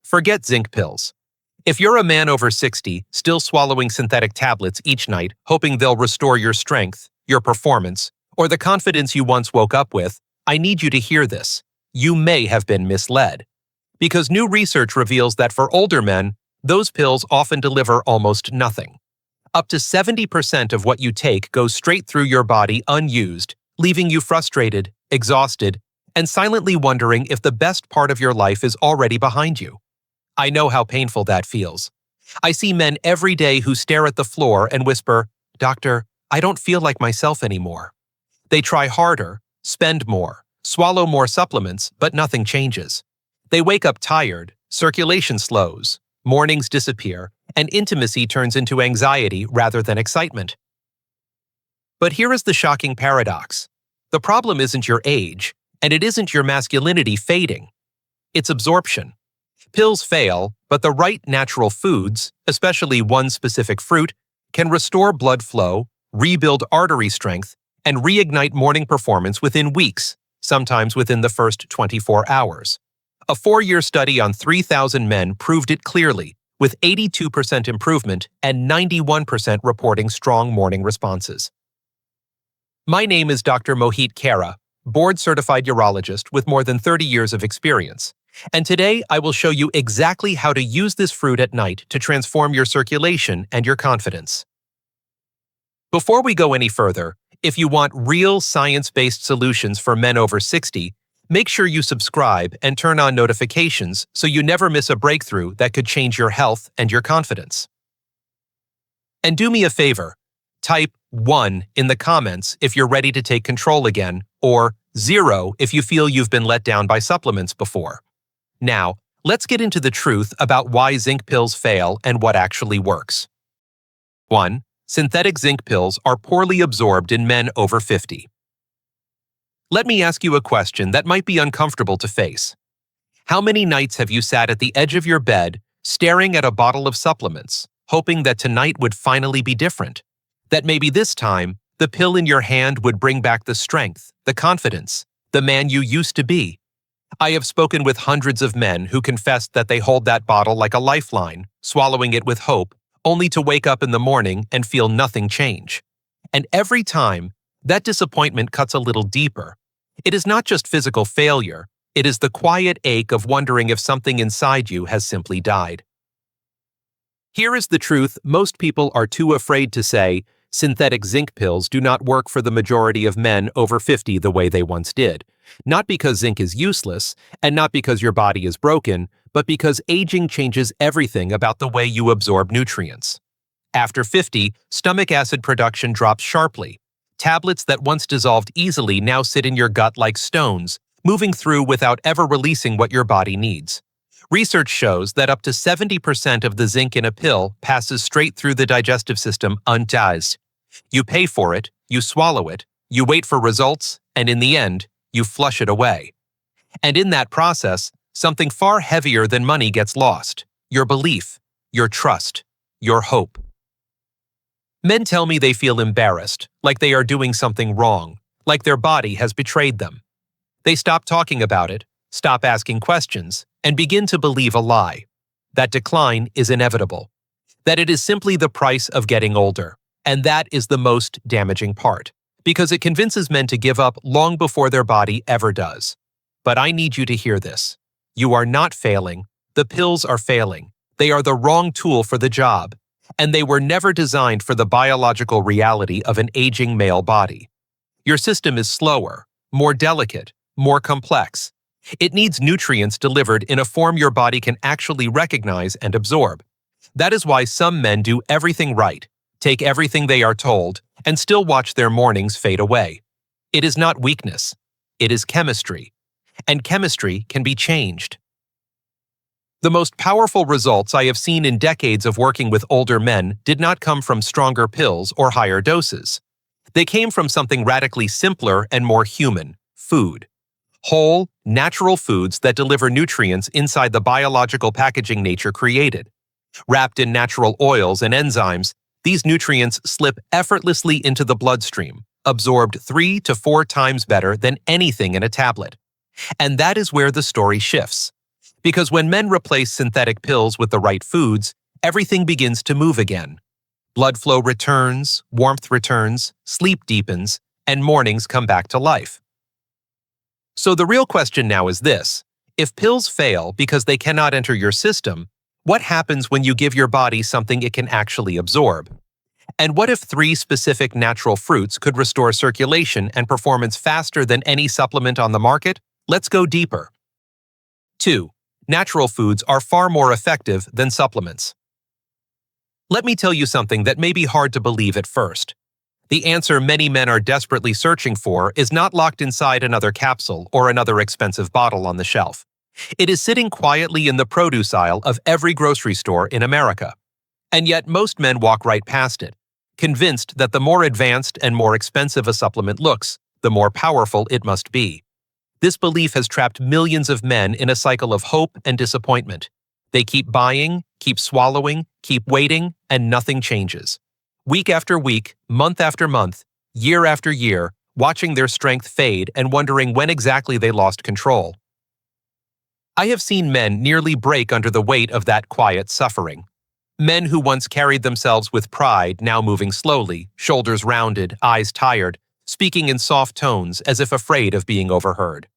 Forget zinc pills. If you're a man over 60, still swallowing synthetic tablets each night, hoping they'll restore your strength, your performance, or the confidence you once woke up with, I need you to hear this. You may have been misled. Because new research reveals that for older men, those pills often deliver almost nothing. Up to 70% of what you take goes straight through your body unused, leaving you frustrated, exhausted, and silently wondering if the best part of your life is already behind you. I know how painful that feels. I see men every day who stare at the floor and whisper, "Doctor, I don't feel like myself anymore." They try harder, spend more, swallow more supplements, but nothing changes. They wake up tired, circulation slows, mornings disappear, and intimacy turns into anxiety rather than excitement. But here is the shocking paradox. The problem isn't your age, and it isn't your masculinity fading. It's absorption. Pills fail, but the right natural foods, especially one specific fruit, can restore blood flow, rebuild artery strength, and reignite morning performance within weeks, sometimes within the first 24 hours. A 4-year study on 3,000 men proved it clearly, with 82% improvement and 91% reporting strong morning responses. My name is Dr. Mohit Kara, board-certified urologist with more than 30 years of experience. And today I will show you exactly how to use this fruit at night to transform your circulation and your confidence. Before we go any further, if you want real science-based solutions for men over 60, make sure you subscribe and turn on notifications so you never miss a breakthrough that could change your health and your confidence. And do me a favor, type 1 in the comments if you're ready to take control again, or 0 if you feel you've been let down by supplements before. Now, let's get into the truth about why zinc pills fail and what actually works. 1. Synthetic zinc pills are poorly absorbed in men over 50. Let me ask you a question that might be uncomfortable to face. How many nights have you sat at the edge of your bed, staring at a bottle of supplements, hoping that tonight would finally be different? That maybe this time, the pill in your hand would bring back the strength, the confidence, the man you used to be? I have spoken with hundreds of men who confessed that they hold that bottle like a lifeline, swallowing it with hope, only to wake up in the morning and feel nothing change. And every time, that disappointment cuts a little deeper. It is not just physical failure, it is the quiet ache of wondering if something inside you has simply died. Here is the truth most people are too afraid to say: synthetic zinc pills do not work for the majority of men over 50 the way they once did. Not because zinc is useless, and not because your body is broken, but because aging changes everything about the way you absorb nutrients. After 50, stomach acid production drops sharply. Tablets that once dissolved easily now sit in your gut like stones, moving through without ever releasing what your body needs. Research shows that up to 70% of the zinc in a pill passes straight through the digestive system untazed. You pay for it, you swallow it, you wait for results, and in the end, you flush it away. And in that process, something far heavier than money gets lost: your belief, your trust, your hope. Men tell me they feel embarrassed, like they are doing something wrong, like their body has betrayed them. They stop talking about it, stop asking questions, and begin to believe a lie: that decline is inevitable, that it is simply the price of getting older. And that is the most damaging part, because it convinces men to give up long before their body ever does. But I need you to hear this. You are not failing. The pills are failing. They are the wrong tool for the job, and they were never designed for the biological reality of an aging male body. Your system is slower, more delicate, more complex. It needs nutrients delivered in a form your body can actually recognize and absorb. That is why some men do everything right, take everything they are told, and still watch their mornings fade away. It is not weakness. It is chemistry. And chemistry can be changed. The most powerful results I have seen in decades of working with older men did not come from stronger pills or higher doses. They came from something radically simpler and more human: food. Whole, natural foods that deliver nutrients inside the biological packaging nature created. Wrapped in natural oils and enzymes, these nutrients slip effortlessly into the bloodstream, absorbed 3 to 4 times better than anything in a tablet. And that is where the story shifts. Because when men replace synthetic pills with the right foods, everything begins to move again. Blood flow returns, warmth returns, sleep deepens, and mornings come back to life. So the real question now is this: if pills fail because they cannot enter your system, what happens when you give your body something it can actually absorb? And what if 3 specific natural fruits could restore circulation and performance faster than any supplement on the market? Let's go deeper. 2. Natural foods are far more effective than supplements. Let me tell you something that may be hard to believe at first. The answer many men are desperately searching for is not locked inside another capsule or another expensive bottle on the shelf. It is sitting quietly in the produce aisle of every grocery store in America. And yet most men walk right past it, convinced that the more advanced and more expensive a supplement looks, the more powerful it must be. This belief has trapped millions of men in a cycle of hope and disappointment. They keep buying, keep swallowing, keep waiting, and nothing changes. Week after week, month after month, year after year, watching their strength fade and wondering when exactly they lost control. I have seen men nearly break under the weight of that quiet suffering. Men who once carried themselves with pride now moving slowly, shoulders rounded, eyes tired, speaking in soft tones as if afraid of being overheard.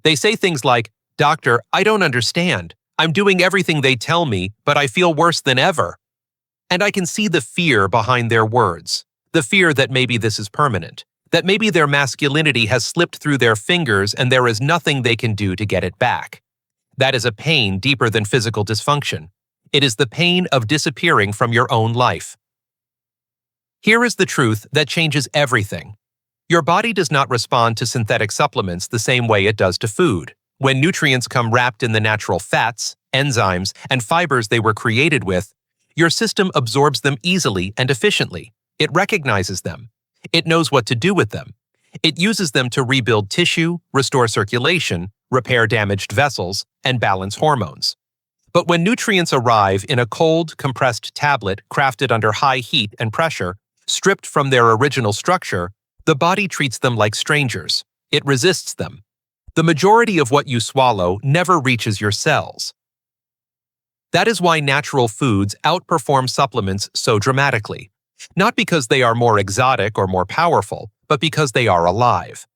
They say things like, "Doctor, I don't understand. I'm doing everything they tell me, but I feel worse than ever." And I can see the fear behind their words, the fear that maybe this is permanent, that maybe their masculinity has slipped through their fingers and there is nothing they can do to get it back. That is a pain deeper than physical dysfunction. It is the pain of disappearing from your own life. Here is the truth that changes everything. Your body does not respond to synthetic supplements the same way it does to food. When nutrients come wrapped in the natural fats, enzymes, and fibers they were created with, your system absorbs them easily and efficiently. It recognizes them. It knows what to do with them. It uses them to rebuild tissue, restore circulation, repair damaged vessels, and balance hormones. But when nutrients arrive in a cold, compressed tablet crafted under high heat and pressure, stripped from their original structure, the body treats them like strangers. It resists them. The majority of what you swallow never reaches your cells. That is why natural foods outperform supplements so dramatically. Not because they are more exotic or more powerful, but because they are alive.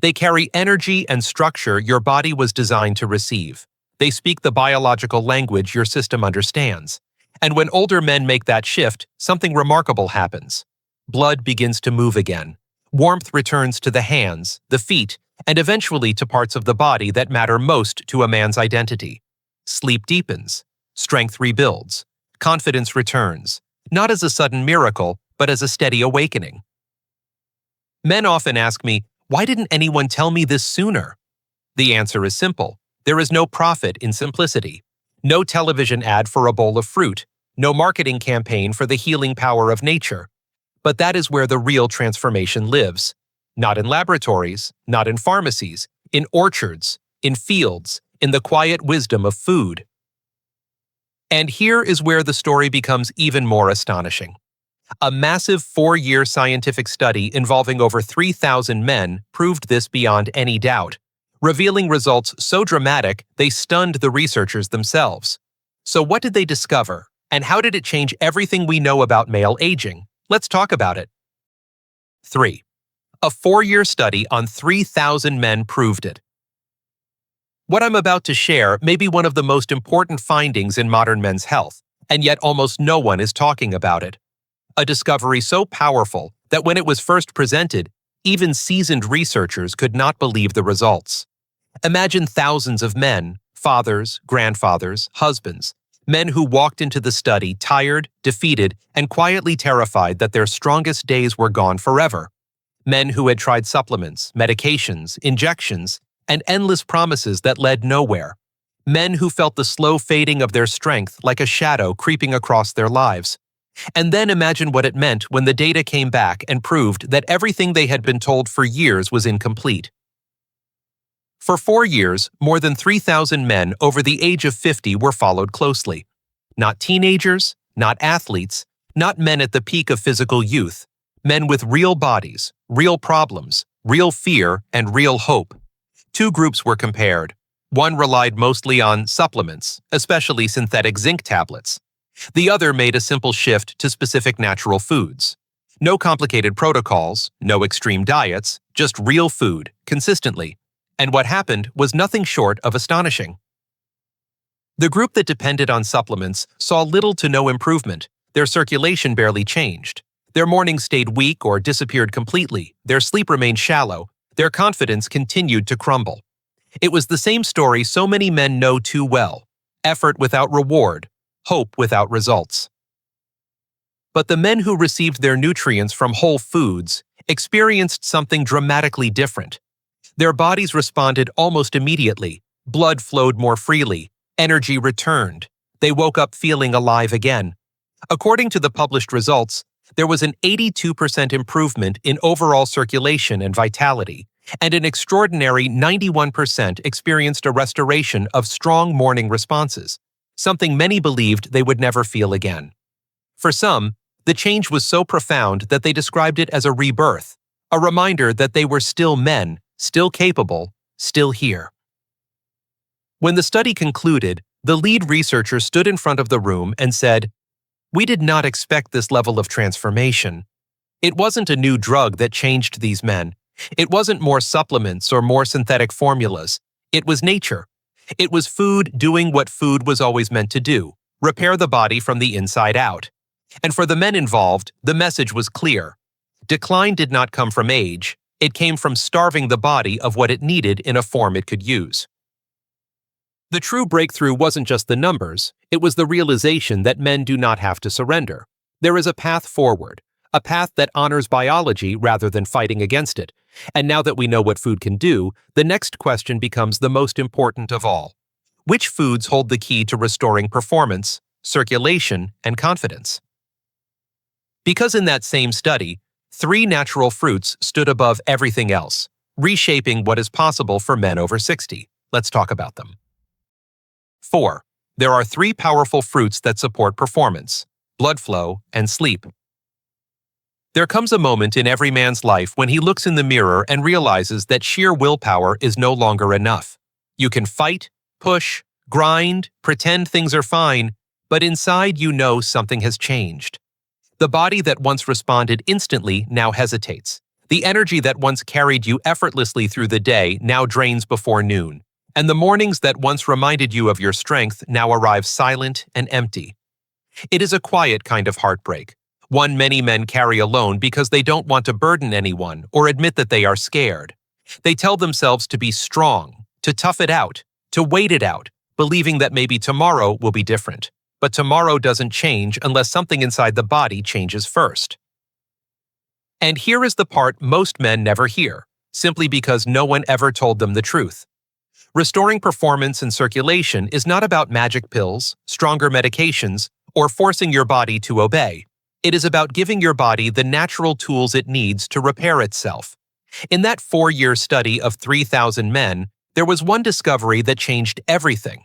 They carry energy and structure your body was designed to receive. They speak the biological language your system understands. And when older men make that shift, something remarkable happens. Blood begins to move again. Warmth returns to the hands, the feet, and eventually to parts of the body that matter most to a man's identity. Sleep deepens. Strength rebuilds. Confidence returns, not as a sudden miracle, but as a steady awakening. Men often ask me, why didn't anyone tell me this sooner? The answer is simple. There is no profit in simplicity. No television ad for a bowl of fruit. No marketing campaign for the healing power of nature. But that is where the real transformation lives. Not in laboratories, not in pharmacies, in orchards, in fields, in the quiet wisdom of food. And here is where the story becomes even more astonishing. A massive 4-year scientific study involving over 3,000 men proved this beyond any doubt, revealing results so dramatic they stunned the researchers themselves. So what did they discover, and how did it change everything we know about male aging? Let's talk about it. 3. A 4-year study on 3,000 men proved it. What I'm about to share may be one of the most important findings in modern men's health, and yet almost no one is talking about it. A discovery so powerful that when it was first presented, even seasoned researchers could not believe the results. Imagine thousands of men, fathers, grandfathers, husbands, men who walked into the study tired, defeated, and quietly terrified that their strongest days were gone forever. Men who had tried supplements, medications, injections, and endless promises that led nowhere. Men who felt the slow fading of their strength like a shadow creeping across their lives. And then imagine what it meant when the data came back and proved that everything they had been told for years was incomplete. For 4 years, more than 3,000 men over the age of 50 were followed closely. Not teenagers, not athletes, not men at the peak of physical youth. Men with real bodies, real problems, real fear, and real hope. 2 groups were compared. One relied mostly on supplements, especially synthetic zinc tablets. The other made a simple shift to specific natural foods. No complicated protocols, no extreme diets, just real food, consistently. And what happened was nothing short of astonishing. The group that depended on supplements saw little to no improvement. Their circulation barely changed. Their mornings stayed weak or disappeared completely. Their sleep remained shallow. Their confidence continued to crumble. It was the same story so many men know too well: effort without reward, hope without results. But the men who received their nutrients from whole foods experienced something dramatically different. Their bodies responded almost immediately. Blood flowed more freely. Energy returned. They woke up feeling alive again. According to the published results, there was an 82% improvement in overall circulation and vitality, and an extraordinary 91% experienced a restoration of strong morning responses, something many believed they would never feel again. For some, the change was so profound that they described it as a rebirth, a reminder that they were still men, still capable, still here. When the study concluded, the lead researcher stood in front of the room and said, "We did not expect this level of transformation. It wasn't a new drug that changed these men. It wasn't more supplements or more synthetic formulas. It was nature. It was food doing what food was always meant to do: repair the body from the inside out." And for the men involved, the message was clear. Decline did not come from age. It came from starving the body of what it needed in a form it could use. The true breakthrough wasn't just the numbers, it was the realization that men do not have to surrender. There is a path forward, a path that honors biology rather than fighting against it. And now that we know what food can do, the next question becomes the most important of all. Which foods hold the key to restoring performance, circulation, and confidence? Because in that same study, 3 natural fruits stood above everything else, reshaping what is possible for men over 60. Let's talk about them. 4. There are 3 powerful fruits that support performance: blood flow and sleep. There comes a moment in every man's life when he looks in the mirror and realizes that sheer willpower is no longer enough. You can fight, push, grind, pretend things are fine, but inside you know something has changed. The body that once responded instantly now hesitates. The energy that once carried you effortlessly through the day now drains before noon. And the mornings that once reminded you of your strength now arrive silent and empty. It is a quiet kind of heartbreak, one many men carry alone because they don't want to burden anyone or admit that they are scared. They tell themselves to be strong, to tough it out, to wait it out, believing that maybe tomorrow will be different. But tomorrow doesn't change unless something inside the body changes first. And here is the part most men never hear, simply because no one ever told them the truth. Restoring performance and circulation is not about magic pills, stronger medications, or forcing your body to obey. It is about giving your body the natural tools it needs to repair itself. In that 4-year study of 3,000 men, there was one discovery that changed everything.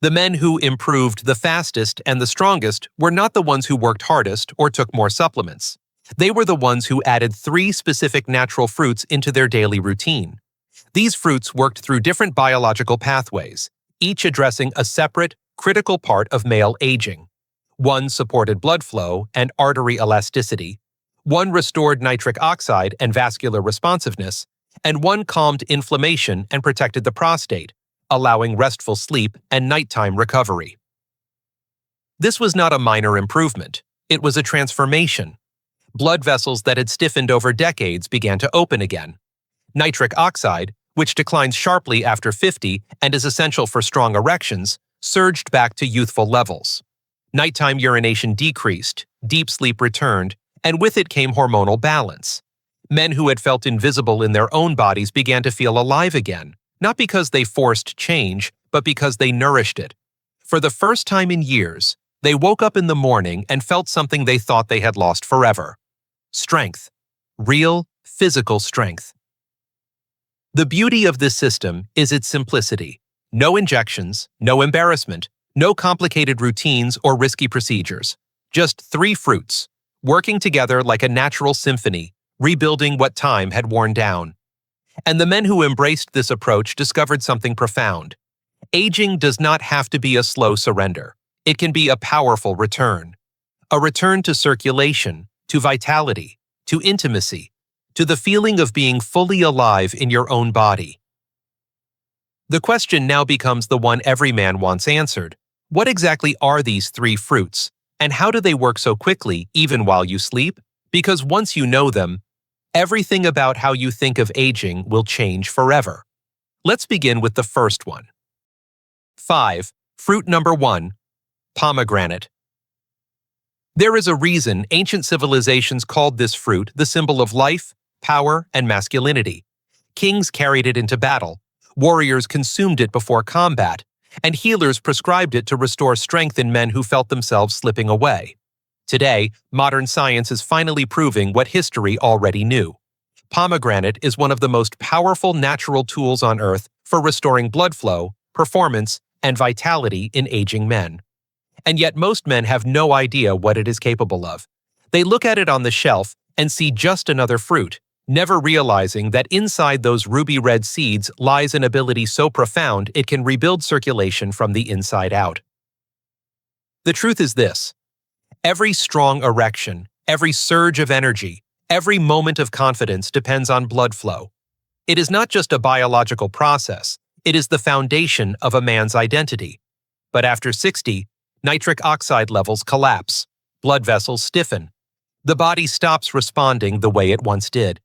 The men who improved the fastest and the strongest were not the ones who worked hardest or took more supplements. They were the ones who added 3 specific natural fruits into their daily routine. These fruits worked through different biological pathways, each addressing a separate, critical part of male aging. One supported blood flow and artery elasticity, one restored nitric oxide and vascular responsiveness, and one calmed inflammation and protected the prostate, allowing restful sleep and nighttime recovery. This was not a minor improvement. It was a transformation. Blood vessels that had stiffened over decades began to open again. Nitric oxide, which declines sharply after 50 and is essential for strong erections, surged back to youthful levels. Nighttime urination decreased, deep sleep returned, and with it came hormonal balance. Men who had felt invisible in their own bodies began to feel alive again, not because they forced change, but because they nourished it. For the first time in years, they woke up in the morning and felt something they thought they had lost forever: strength, real, physical strength. The beauty of this system is its simplicity. No injections, no embarrassment, no complicated routines or risky procedures. Just 3 fruits, working together like a natural symphony, rebuilding what time had worn down. And the men who embraced this approach discovered something profound. Aging does not have to be a slow surrender. It can be a powerful return. A return to circulation, to vitality, to intimacy, to the feeling of being fully alive in your own body. The question now becomes the one every man wants answered. What exactly are these three fruits, and how do they work so quickly even while you sleep? Because once you know them, everything about how you think of aging will change forever. Let's begin with the first one. 5. Fruit number 1. Pomegranate. There is a reason ancient civilizations called this fruit the symbol of life, power, and masculinity. Kings carried it into battle, warriors consumed it before combat, and healers prescribed it to restore strength in men who felt themselves slipping away. Today, modern science is finally proving what history already knew. Pomegranate is one of the most powerful natural tools on Earth for restoring blood flow, performance, and vitality in aging men. And yet most men have no idea what it is capable of. They look at it on the shelf and see just another fruit, never realizing that inside those ruby-red seeds lies an ability so profound it can rebuild circulation from the inside out. The truth is this: every strong erection, every surge of energy, every moment of confidence depends on blood flow. It is not just a biological process, it is the foundation of a man's identity. But after 60, nitric oxide levels collapse, blood vessels stiffen. The body stops responding the way it once did.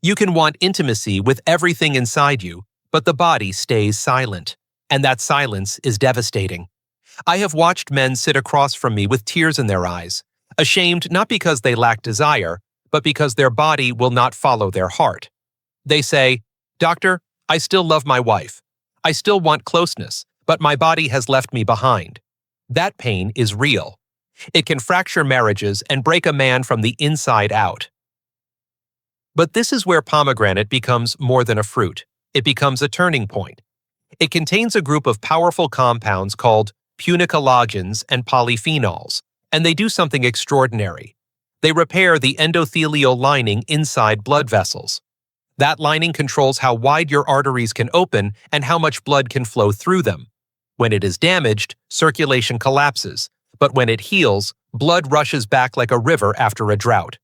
You can want intimacy with everything inside you, but the body stays silent, and that silence is devastating. I have watched men sit across from me with tears in their eyes, ashamed not because they lack desire, but because their body will not follow their heart. They say, "Doctor, I still love my wife. I still want closeness, but my body has left me behind." That pain is real. It can fracture marriages and break a man from the inside out. But this is where pomegranate becomes more than a fruit. It becomes a turning point. It contains a group of powerful compounds called punicalagins and polyphenols, and they do something extraordinary. They repair the endothelial lining inside blood vessels. That lining controls how wide your arteries can open and how much blood can flow through them. When it is damaged, circulation collapses, but when it heals, blood rushes back like a river after a drought.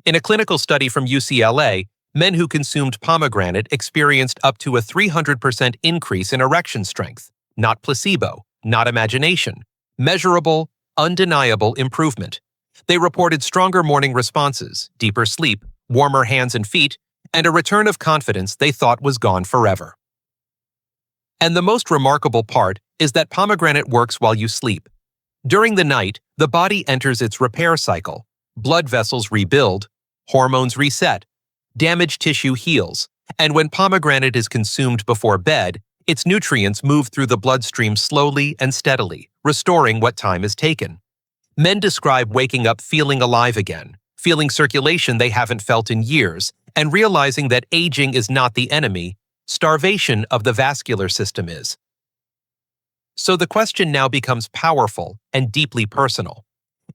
In a clinical study from UCLA, men who consumed pomegranate experienced up to a 300% increase in erection strength, not placebo, not imagination, measurable, undeniable improvement. They reported stronger morning responses, deeper sleep, warmer hands and feet, and a return of confidence they thought was gone forever. And the most remarkable part is that pomegranate works while you sleep. During the night, the body enters its repair cycle. Blood vessels rebuild, hormones reset, damaged tissue heals, and when pomegranate is consumed before bed, its nutrients move through the bloodstream slowly and steadily, restoring what time is taken. Men describe waking up feeling alive again, feeling circulation they haven't felt in years, and realizing that aging is not the enemy, starvation of the vascular system is. So the question now becomes powerful and deeply personal.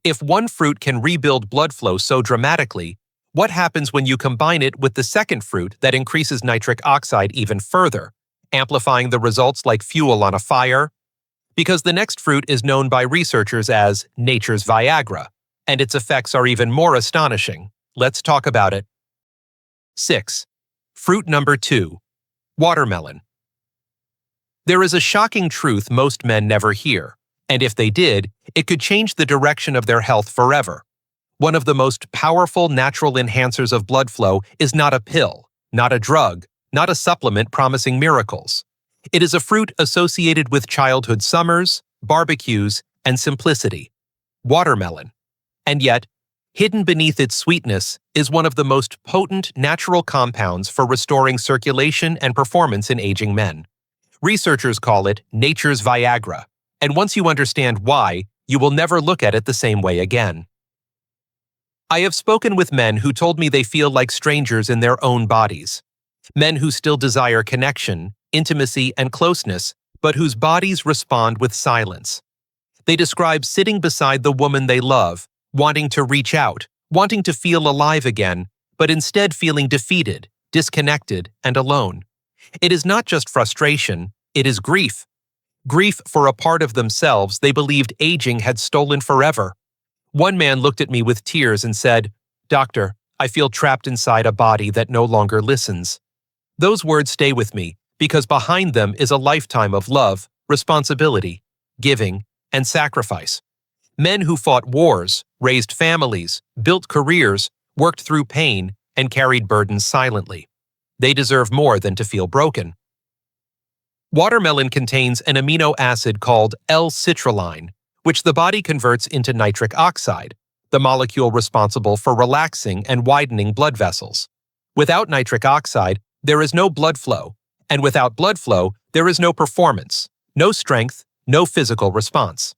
If one fruit can rebuild blood flow so dramatically, what happens when you combine it with the second fruit that increases nitric oxide even further, amplifying the results like fuel on a fire? Because the next fruit is known by researchers as nature's Viagra, and its effects are even more astonishing. Let's talk about it. 6. Fruit number 2. Watermelon. There is a shocking truth most men never hear, and if they did, it could change the direction of their health forever. One of the most powerful natural enhancers of blood flow is not a pill, not a drug, not a supplement promising miracles. It is a fruit associated with childhood summers, barbecues, and simplicity. Watermelon. And yet, hidden beneath its sweetness is one of the most potent natural compounds for restoring circulation and performance in aging men. Researchers call it nature's Viagra, and once you understand why, you will never look at it the same way again. I have spoken with men who told me they feel like strangers in their own bodies. Men who still desire connection, intimacy, and closeness, but whose bodies respond with silence. They describe sitting beside the woman they love, wanting to reach out, wanting to feel alive again, but instead feeling defeated, disconnected, and alone. It is not just frustration, it is grief. Grief for a part of themselves they believed aging had stolen forever. One man looked at me with tears and said, "Doctor, I feel trapped inside a body that no longer listens." Those words stay with me because behind them is a lifetime of love, responsibility, giving, and sacrifice. Men who fought wars, raised families, built careers, worked through pain, and carried burdens silently. They deserve more than to feel broken. Watermelon contains an amino acid called L-citrulline, which the body converts into nitric oxide, the molecule responsible for relaxing and widening blood vessels. Without nitric oxide, there is no blood flow, and without blood flow, there is no performance, no strength, no physical response.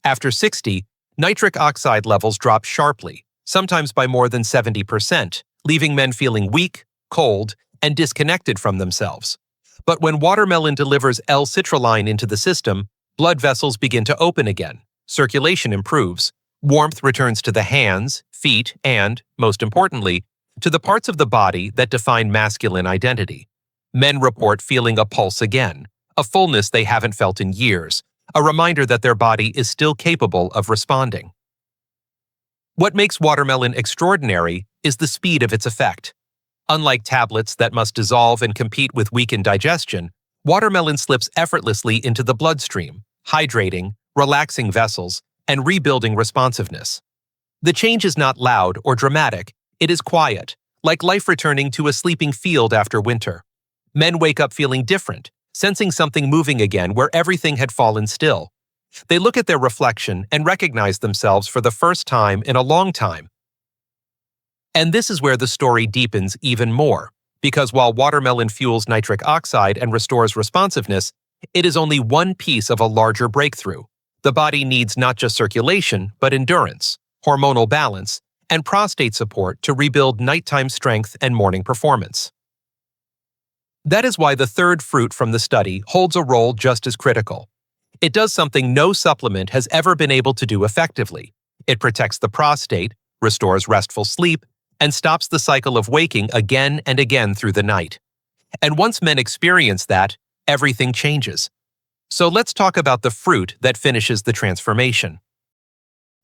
After 60, nitric oxide levels drop sharply, sometimes by more than 70%, leaving men feeling weak, cold, and disconnected from themselves. But when watermelon delivers L-citrulline into the system, blood vessels begin to open again, circulation improves, warmth returns to the hands, feet, and, most importantly, to the parts of the body that define masculine identity. Men report feeling a pulse again, a fullness they haven't felt in years, a reminder that their body is still capable of responding. What makes watermelon extraordinary is the speed of its effect. Unlike tablets that must dissolve and compete with weakened digestion, watermelon slips effortlessly into the bloodstream, hydrating, relaxing vessels, and rebuilding responsiveness. The change is not loud or dramatic, it is quiet, like life returning to a sleeping field after winter. Men wake up feeling different, sensing something moving again where everything had fallen still. They look at their reflection and recognize themselves for the first time in a long time. And this is where the story deepens even more, because while watermelon fuels nitric oxide and restores responsiveness, it is only one piece of a larger breakthrough. The body needs not just circulation, but endurance, hormonal balance, and prostate support to rebuild nighttime strength and morning performance. That is why the third fruit from the study holds a role just as critical. It does something no supplement has ever been able to do effectively. It protects the prostate, restores restful sleep, and stops the cycle of waking again and again through the night. And once men experience that, everything changes. So let's talk about the fruit that finishes the transformation.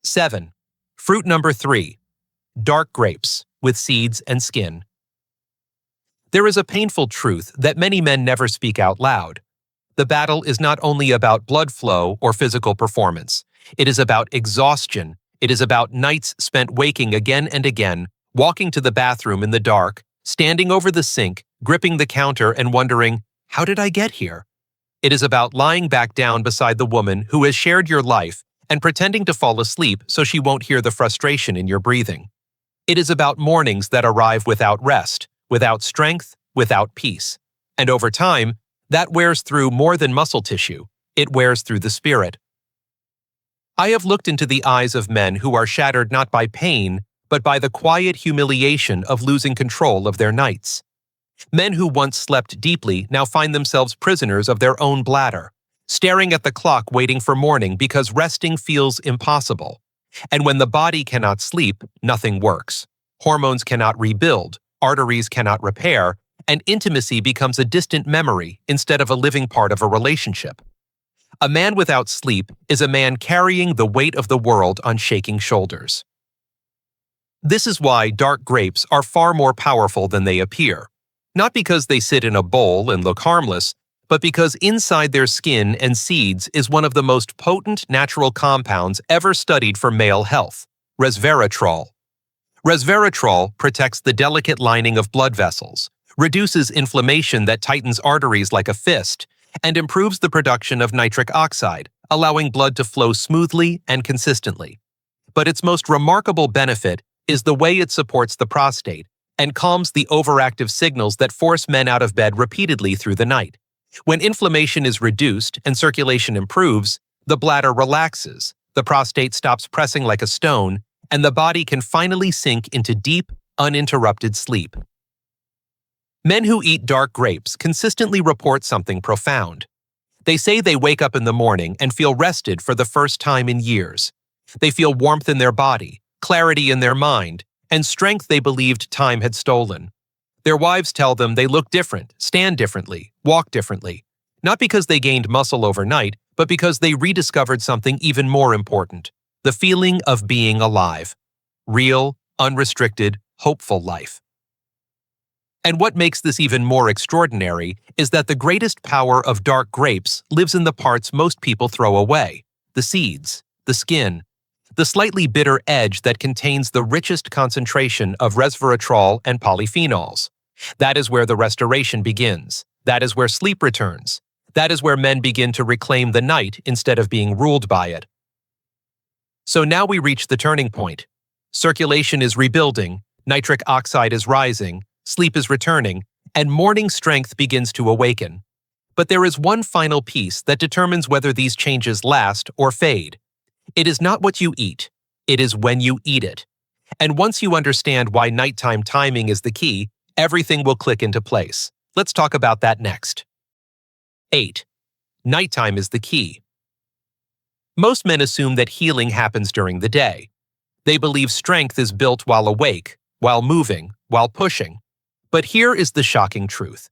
7. Fruit number 3. Dark grapes, with seeds and skin. There is a painful truth that many men never speak out loud. The battle is not only about blood flow or physical performance. It is about exhaustion. It is about nights spent waking again and again, walking to the bathroom in the dark, standing over the sink, gripping the counter and wondering, how did I get here? It is about lying back down beside the woman who has shared your life and pretending to fall asleep so she won't hear the frustration in your breathing. It is about mornings that arrive without rest, without strength, without peace. And over time, that wears through more than muscle tissue. It wears through the spirit. I have looked into the eyes of men who are shattered not by pain, but by the quiet humiliation of losing control of their nights. Men who once slept deeply now find themselves prisoners of their own bladder, staring at the clock waiting for morning because resting feels impossible. And when the body cannot sleep, nothing works. Hormones cannot rebuild, arteries cannot repair, and intimacy becomes a distant memory instead of a living part of a relationship. A man without sleep is a man carrying the weight of the world on shaking shoulders. This is why dark grapes are far more powerful than they appear. Not because they sit in a bowl and look harmless, but because inside their skin and seeds is one of the most potent natural compounds ever studied for male health, resveratrol. Resveratrol protects the delicate lining of blood vessels, reduces inflammation that tightens arteries like a fist, and improves the production of nitric oxide, allowing blood to flow smoothly and consistently. But its most remarkable benefit is the way it supports the prostate and calms the overactive signals that force men out of bed repeatedly through the night. When inflammation is reduced and circulation improves, the bladder relaxes, the prostate stops pressing like a stone, and the body can finally sink into deep, uninterrupted sleep. Men who eat dark grapes consistently report something profound. They say they wake up in the morning and feel rested for the first time in years. They feel warmth in their body, clarity in their mind, and strength they believed time had stolen. Their wives tell them they look different, stand differently, walk differently, not because they gained muscle overnight, but because they rediscovered something even more important: the feeling of being alive. Real, unrestricted, hopeful life. And what makes this even more extraordinary is that the greatest power of dark grapes lives in the parts most people throw away: the seeds, the skin, the slightly bitter edge that contains the richest concentration of resveratrol and polyphenols. That is where the restoration begins. That is where sleep returns. That is where men begin to reclaim the night instead of being ruled by it. So now we reach the turning point. Circulation is rebuilding, nitric oxide is rising, sleep is returning, and morning strength begins to awaken. But there is one final piece that determines whether these changes last or fade. It is not what you eat, it is when you eat it. And once you understand why nighttime timing is the key, everything will click into place. Let's talk about that next. 8. Nighttime is the key. Most men assume that healing happens during the day. They believe strength is built while awake, while moving, while pushing. But here is the shocking truth.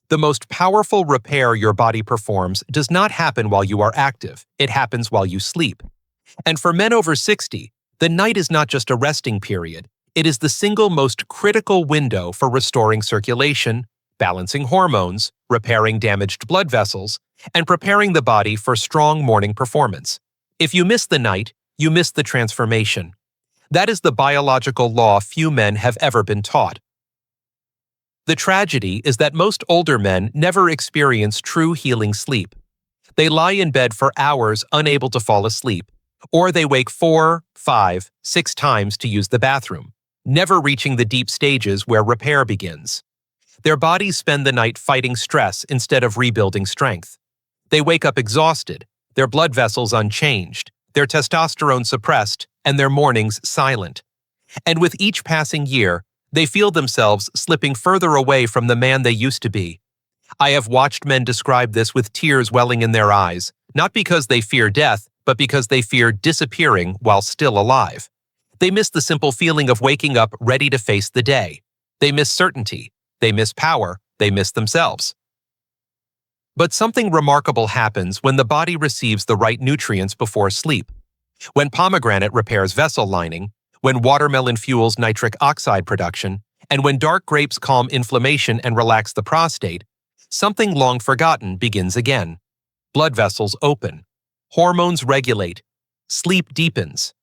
The most powerful repair your body performs does not happen while you are active, it happens while you sleep. And for men over 60, the night is not just a resting period, it is the single most critical window for restoring circulation, balancing hormones, repairing damaged blood vessels, and preparing the body for strong morning performance. If you miss the night, you miss the transformation. That is the biological law few men have ever been taught. The tragedy is that most older men never experience true healing sleep. They lie in bed for hours unable to fall asleep, or they wake 4, 5, 6 times to use the bathroom, never reaching the deep stages where repair begins. Their bodies spend the night fighting stress instead of rebuilding strength. They wake up exhausted, their blood vessels unchanged, their testosterone suppressed, and their mornings silent. And with each passing year, they feel themselves slipping further away from the man they used to be. I have watched men describe this with tears welling in their eyes, not because they fear death, but because they fear disappearing while still alive. They miss the simple feeling of waking up ready to face the day. They miss certainty. They miss power. They miss themselves. But something remarkable happens when the body receives the right nutrients before sleep. When pomegranate repairs vessel lining, when watermelon fuels nitric oxide production, and when dark grapes calm inflammation and relax the prostate, something long forgotten begins again. Blood vessels open. Hormones regulate. Sleep deepens.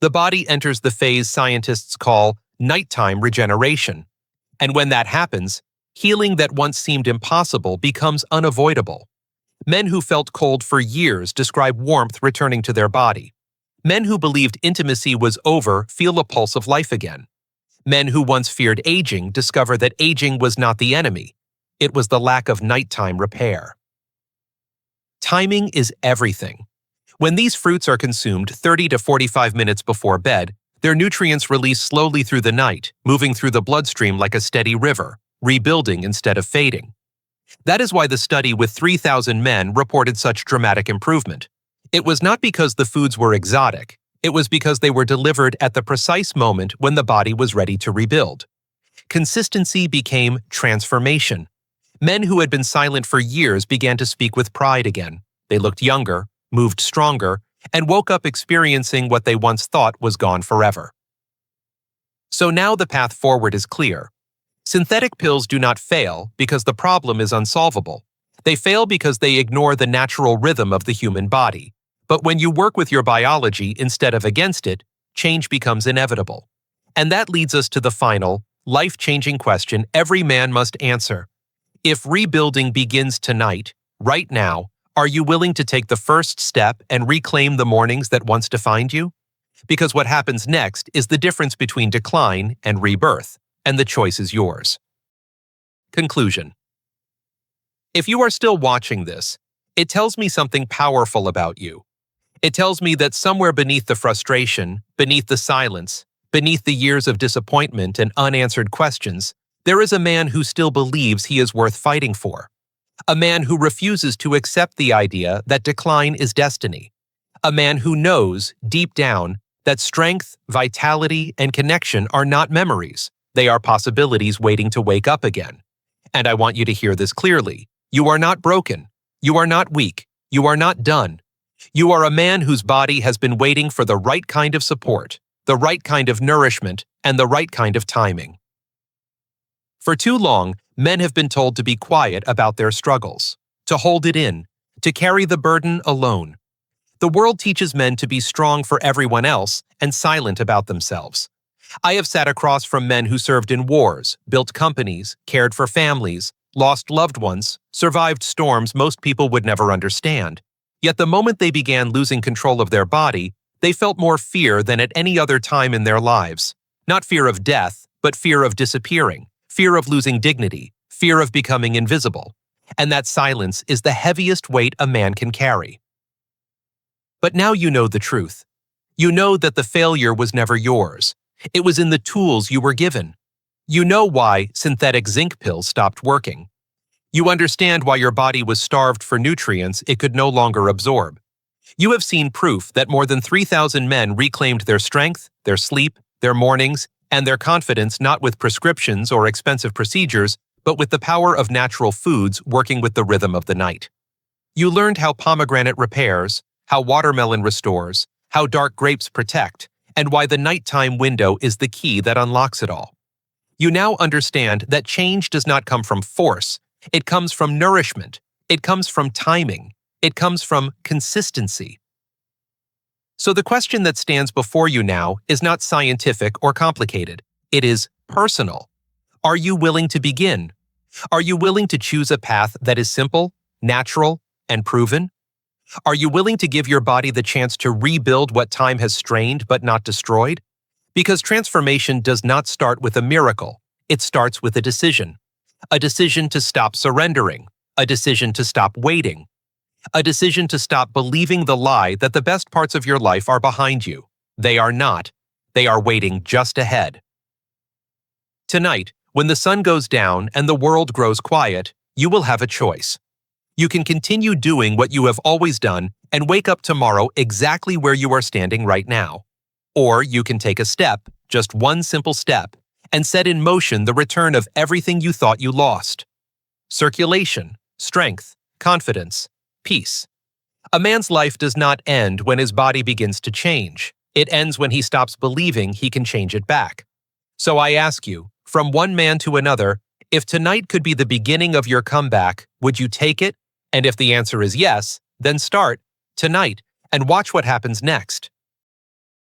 The body enters the phase scientists call nighttime regeneration. And when that happens, healing that once seemed impossible becomes unavoidable. Men who felt cold for years describe warmth returning to their body. Men who believed intimacy was over feel a pulse of life again. Men who once feared aging discover that aging was not the enemy. It was the lack of nighttime repair. Timing is everything. When these fruits are consumed 30 to 45 minutes before bed, their nutrients release slowly through the night, moving through the bloodstream like a steady river, rebuilding instead of fading. That is why the study with 3,000 men reported such dramatic improvement. It was not because the foods were exotic, it was because they were delivered at the precise moment when the body was ready to rebuild. Consistency became transformation. Men who had been silent for years began to speak with pride again. They looked younger, moved stronger, and woke up experiencing what they once thought was gone forever. So now the path forward is clear. Synthetic pills do not fail because the problem is unsolvable. They fail because they ignore the natural rhythm of the human body. But when you work with your biology instead of against it, change becomes inevitable. And that leads us to the final, life-changing question every man must answer. If rebuilding begins tonight, right now, are you willing to take the first step and reclaim the mornings that once defined you? Because what happens next is the difference between decline and rebirth, and the choice is yours. Conclusion. If you are still watching this, it tells me something powerful about you. It tells me that somewhere beneath the frustration, beneath the silence, beneath the years of disappointment and unanswered questions, there is a man who still believes he is worth fighting for. A man who refuses to accept the idea that decline is destiny. A man who knows, deep down, that strength, vitality, and connection are not memories. They are possibilities waiting to wake up again. And I want you to hear this clearly. You are not broken. You are not weak. You are not done. You are a man whose body has been waiting for the right kind of support, the right kind of nourishment, and the right kind of timing. For too long, men have been told to be quiet about their struggles, to hold it in, to carry the burden alone. The world teaches men to be strong for everyone else and silent about themselves. I have sat across from men who served in wars, built companies, cared for families, lost loved ones, survived storms most people would never understand. Yet the moment they began losing control of their body, they felt more fear than at any other time in their lives. Not fear of death, but fear of disappearing, fear of losing dignity, fear of becoming invisible. And that silence is the heaviest weight a man can carry. But now you know the truth. You know that the failure was never yours. It was in the tools you were given. You know why synthetic zinc pills stopped working. You understand why your body was starved for nutrients it could no longer absorb. You have seen proof that more than 3,000 men reclaimed their strength, their sleep, their mornings, and their confidence not with prescriptions or expensive procedures, but with the power of natural foods working with the rhythm of the night. You learned how pomegranate repairs, how watermelon restores, how dark grapes protect, and why the nighttime window is the key that unlocks it all. You now understand that change does not come from force. It comes from nourishment. It comes from timing. It comes from consistency. So the question that stands before you now is not scientific or complicated. It is personal. Are you willing to begin? Are you willing to choose a path that is simple, natural, and proven? Are you willing to give your body the chance to rebuild what time has strained but not destroyed? Because transformation does not start with a miracle. It starts with a decision to stop surrendering, a decision to stop waiting, a decision to stop believing the lie that the best parts of your life are behind you. They are not. They are waiting just ahead. Tonight, when the sun goes down and the world grows quiet, you will have a choice. You can continue doing what you have always done and wake up tomorrow exactly where you are standing right now. Or you can take a step, just one simple step, and set in motion the return of everything you thought you lost. Circulation, strength, confidence, peace. A man's life does not end when his body begins to change. It ends when he stops believing he can change it back. So I ask you, from one man to another, if tonight could be the beginning of your comeback, would you take it? And if the answer is yes, then start tonight and watch what happens next.